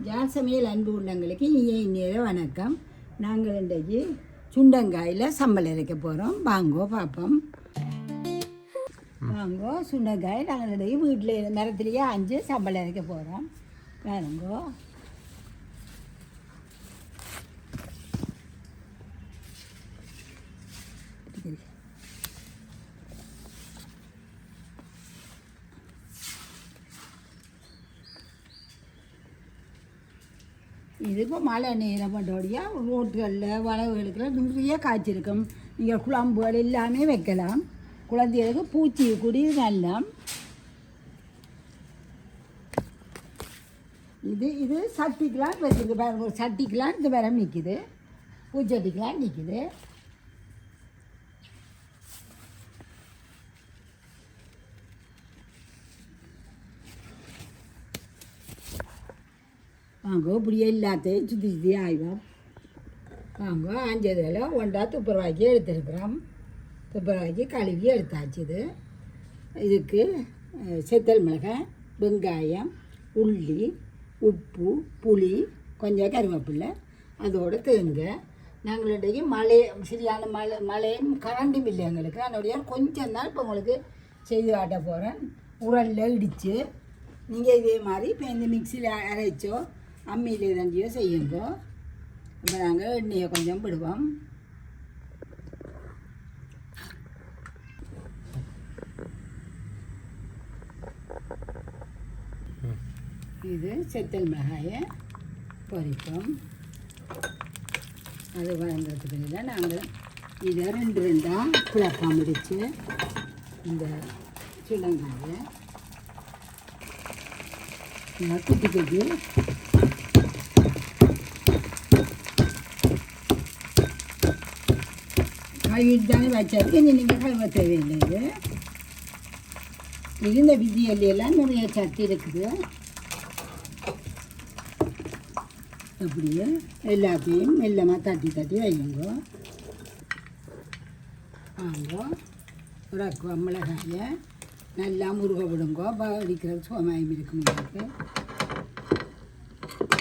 யாழ் சமையல் அன்பு உள்ளங்களுக்கு இனிய வணக்கம். நாங்கள் இன்றைக்கு சுண்டங்காயில் சம்பல் அரைக்க போகிறோம். வாங்கோ பார்ப்போம். வாங்கோ சுண்டங்காய் நாங்கள் இன்றைக்கு வீட்டில் மரத்துலேயே அஞ்சு சம்பல் அரைக்க போகிறோம். வேணுங்கோ இது இப்போ மழை நேரம் பண்ணுறோடையாக ரோட்டுகளில் வளவுகளுக்கெல்லாம் நிறைய காய்ச்சிருக்கும். நீங்கள் குழம்புகள் எல்லாமே வைக்கலாம். குழந்தைகளுக்கு பூச்சி குடி நல்லா. இது சட்டிக்கெலாம் வச்சுருக்கு பாருங்க. ஒரு சட்டிக்கெலாம் இந்த மரம் நிற்கிது, பூச்சட்டிக்கெலாம் நிற்கிது. வாங்கோ இப்படியே எல்லாத்தையும் சுற்றி சுற்றி ஆய்வோம். வாங்கோ அஞ்சதில் ஒன்றா துப்புரவாக்கி எடுத்துருக்குறோம். துப்புரவாக்கி கழுவி எடுத்தாச்சு. இதுக்கு செத்தல் மிளகாய், வெங்காயம், உள்ளி, உப்பு, புளி, கொஞ்சம் கருவேப்பிலை, அதோடு தேங்காய். நாங்கள் இன்றைக்கு சரியான மழையும் கரண்டும் இல்லை எங்களுக்கு. அதனுடைய கொஞ்சம் தான் இப்போ உங்களுக்கு செய்து காட்ட போகிறேன். உரலில் இடித்து நீங்கள் இதே மாதிரி இப்போ இந்த மிக்சியில் அரைச்சோ அம்மியில் தண்டியோ செய்யுங்கோ. இப்போ நாங்கள் எண்ணெயை கொஞ்சம் விடுவோம். இது செத்தல் மிளகாயை பொரிப்போம். அது வளர்ந்ததுக்கு நாங்கள் இதை ரெண்டாக பிளக்கம் முடித்து இந்த சுண்டங்காயை குட்டி குட்டி கழுவிட்டு தானே வச்சாருக்கு. நீங்கள் கழுவ தேவையில்லை. இது இந்த விதியெல்லாம் நிறைய சத்து இருக்குது. அப்படியே எல்லாத்தையும் மெல்லமாக தட்டி தட்டி வைங்க. வாங்கோ உரக்குவோம். மிளகாயை நல்லா முருக விடுங்கோ. அடிக்கிற சோமாயம் இருக்கும் உங்களுக்கு.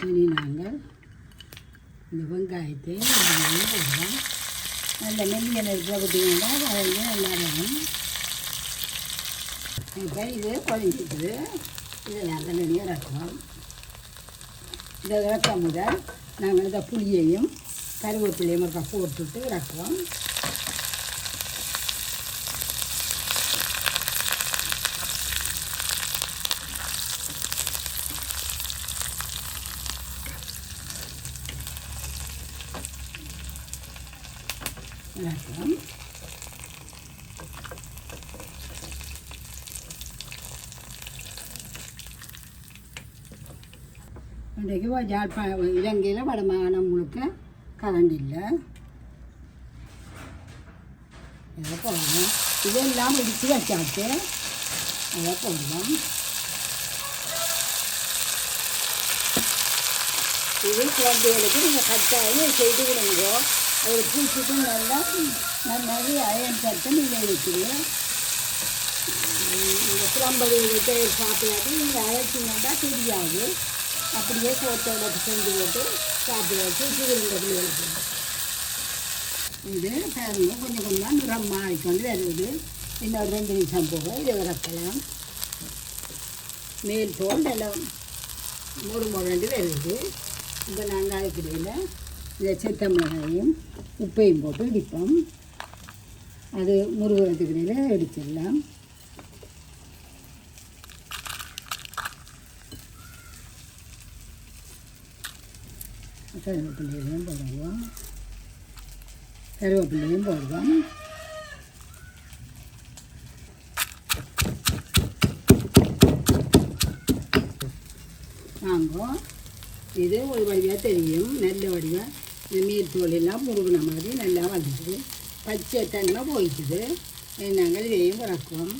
இனி நாங்கள் இந்த வெங்காயத்தை போடுவோம். நல்ல மெல்லிய நெருப்பில் விட்டிங்கன்னா வரைஞ்சி நல்லா வரும். இப்போ இது குழஞ்சிக்குது. இதை நாங்கள் நிறைய இறக்குவோம். இந்த இறக்க முதல் நாங்கள் இந்த புளியையும் கருவேப்பிலையும் ஒரு போட்டுட்டு இறக்குவோம். இறக்குவோம். இன்றைக்கு இலங்கையில் வடமாகாணம் முழுக்க கரண்ட் இல்லை. இதை போடுவோம். இதெல்லாம் இடித்து வச்சாச்சு. அதை போடுவோம். இது குழந்தைகளுக்கு நீங்கள் கட்டாயம் செய்து கொடுங்க. ஒரு பூச்சிக்கும் நல்லா நிறைய அயன் சத்து நீங்கள் இருக்குது. இந்த குழம்புகளுக்கு சாப்பிடாது நீங்கள் அழைச்சிங்கன்னா தெரியாது. அப்படியே சோத்தோட செஞ்சு போட்டு சாப்பிட வச்சு சுடுங்க பிள்ளைகளுக்கு. இது பாருங்க கொஞ்சம் கொஞ்சமாக நிறம் மாறிக்கொண்டு வருது. இன்னொரு 2 நிமிஷம் போக இதை இறக்கலாம். மேல் தோல் நல்லா முறுமுறண்டு வருது. இப்போ நாங்கள் அரைக்கிறதில் இதை செத்த மிளகாயும் உப்பையும் போட்டு இடிப்போம். அது முருகத்துக்கிடையில் இடிச்சிடலாம். கருவேப்பிலையும் போடுவோம். கருவேப்பிலையும் போடுவோம். வாங்கும். இது ஒரு வடிவாக தெரியும். நல்ல வடிவாக இந்த மீன் தோலெல்லாம் முருகின மாதிரி நல்லா வந்துடுது. பச்சை தன்மை போயிடுது. நாங்கள் இதையும் இறக்குவோம்.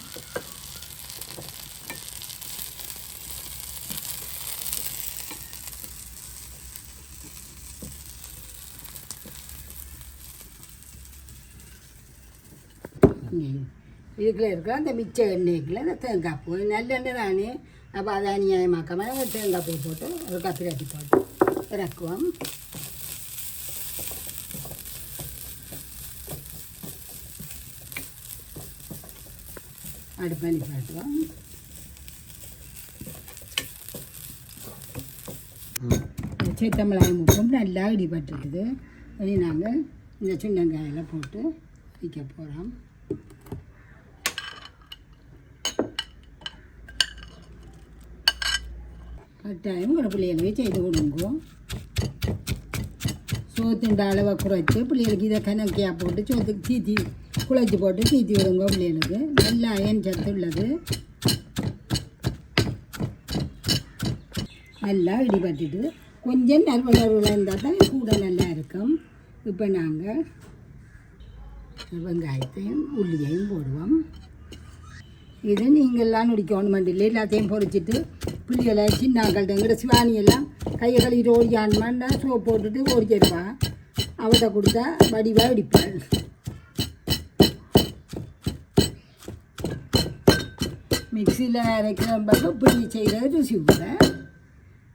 இதுக்குள்ள இருக்கிற அந்த மிச்ச எண்ணெய்க்குள்ள அந்த தேங்காய் பூ நல்லெண்ணெய் தானே அப்போ அதை அநியாயமாக்காமல் தேங்காய் பூ போட்டு ஒரு கத்திரிக்காய் போட்டு இறக்குவோம். அடுப்பு பண்ணி காட்டுவோம். சித்தமிளகாய் முப்பும் நல்லா இடிபட்டுருக்குது. இனி நாங்கள் இந்த சின்னங்காயெல்லாம் போட்டு வைக்க போகிறோம். கட்டாயம் உங்களோட பிள்ளைகளே செய்து கொடுங்க. சோத்துண்ட அளவை குறைச்சி பிள்ளைகளுக்கு இதை கணக்கியாக போட்டு சோத்துக்கு தீத்தி குழைச்சி போட்டு தீத்தி விடுங்க. பிள்ளைகளுக்கு நல்லா அயன் சத்து உள்ளது. நல்லா இடிபட்டுட்டு கொஞ்சம் நறுவலர்வில் இருந்தால் தான் கூட நல்லா இருக்கும். இப்போ நாங்கள் வெங்காயத்தையும் உள்ளியையும் போடுவோம். இது நீங்கள்லாம் நுடிக்கணும் மண்டியில் எல்லாத்தையும் பொறிச்சிட்டு புள்ளிகளை சின்னாக்கள்கிட்ட எங்கிட்ட சிவானியெல்லாம் கையை கழுவிட்டு ஓடியான்மாண்டா சோப் போட்டுட்டு ஓடிச்சிருவா. அவட்ட கொடுத்தா வடிவாக இடிப்பாள். மிக்சியில் அரைக்கிற பக்கம் இப்படி செய்கிறது ருசி கூட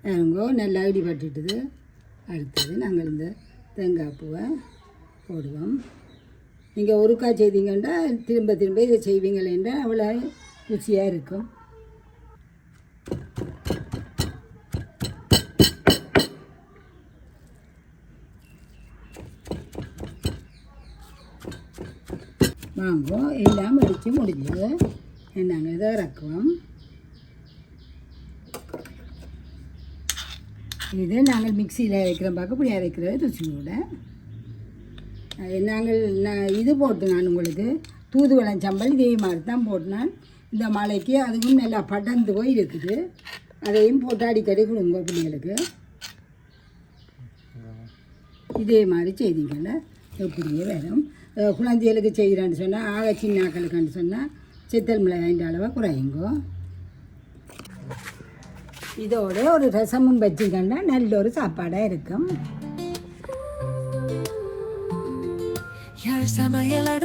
இருங்கோ. நல்லா இடிபட்டுட்டுது. அடுத்தது நாங்கள் இந்த தேங்காய் பூவை போடுவோம். நீங்கள் ஒருக்கா செய்தீங்கன்னா திரும்ப திரும்ப இதை செய்வீங்களேன்றா அவ்வளோ ருசியாக இருக்கும். வாங்கோ எல்லாம் அடித்து முடிஞ்சது. நாங்கள் இதை இறக்குவோம். இது நாங்கள் மிக்சியில் அரைக்கிற பார்க்க இப்படி அரைக்கிறது ருசியோட. இது போட்டு நான் உங்களுக்கு தூதுவளம் சம்பல் இதே மாதிரி தான் போட்டினான். இந்த மலைக்கு அதுவும் நல்லா படர்ந்து போய் இருக்குது. அதையும் போட்டு அடிக்கடி கொடுங்க பிள்ளைகளுக்கு. இதே மாதிரி செய்திங்கன்னா எப்படியே வரும். குழந்தைகளுக்கு செய்கிறான்னு சொன்னால் ஆக சின்னாக்களுக்குன்னு சொன்னால் சித்தல் மிளகாய்ன்ற அளவாக குறையுங்கோ. இதோட ஒரு ரசமும் வச்சுக்கன்னா நல்ல ஒரு சாப்பாடாக இருக்கும்.